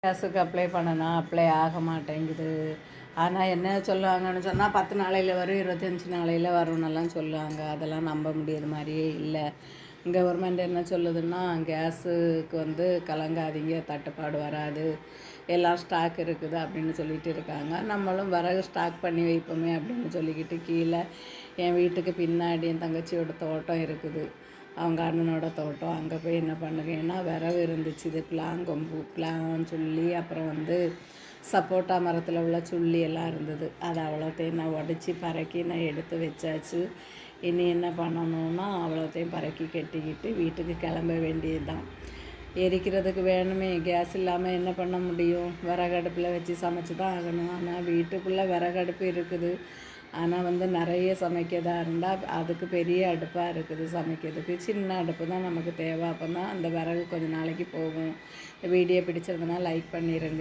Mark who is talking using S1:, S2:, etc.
S1: கேஸுக்கு அப்ளை பண்ணனா அப்ளை ஆக மாட்டேங்குது. ஆனால் என்ன சொல்லுவாங்கன்னு சொன்னால் 10 நாளையில் வரும், 25 நாளையில் வரும்னெல்லாம் சொல்லுவாங்க. அதெல்லாம் நம்ப முடியாத மாதிரியே இல்லை. கவர்மெண்ட் என்ன சொல்லுதுன்னா, கேஸுக்கு வந்து கலங்காதீங்க, தட்டுப்பாடு வராது, எல்லாம் ஸ்டாக் இருக்குது அப்படின்னு சொல்லிட்டு இருக்காங்க. நம்மளும் விறகு ஸ்டாக் பண்ணி வைப்போமே அப்படின்னு சொல்லிக்கிட்டு கீழே என் வீட்டுக்கு பின்னாடி என் தங்கச்சியோட தோட்டம் இருக்குது, அவங்க அண்ணனோட தோட்டம். அங்கே போய் என்ன பண்ணுவேன்னா, விறகு இருந்துச்சு, இது பிளாங்கொம்பு சொல்லி, அப்புறம் வந்து சப்போட்டா மரத்தில் உள்ள சுள்ளி எல்லாம் இருந்தது. அதை அவ்வளோத்தையும் நான் உடச்சி பறக்கி நான் எடுத்து வச்சாச்சு. இனி என்ன பண்ணணுன்னா, அவ்வளோத்தையும் பறக்கி கட்டிக்கிட்டு வீட்டுக்கு கிளம்ப வேண்டியது தான். எரிக்கிறதுக்கு வேணுமே, கேஸ் இல்லாமல் என்ன பண்ண முடியும்? விறகடுப்பில் வச்சு சமைச்சு தான் ஆகணும். ஆனால் வீட்டுக்குள்ளே விறகடுப்பு இருக்குது, ஆனால் வந்து நிறைய சமைக்கிறதா இருந்தால் அதுக்கு பெரிய அடுப்பாக இருக்குது சமைக்கிறதுக்கு. சின்ன அடுப்பு தான் நமக்கு தேவை. அப்போ தான் அந்த விறகு கொஞ்சம் நாளைக்கு போகும். வீடியோ பிடிச்சிருந்தனா லைக் பண்ணிடுங்க.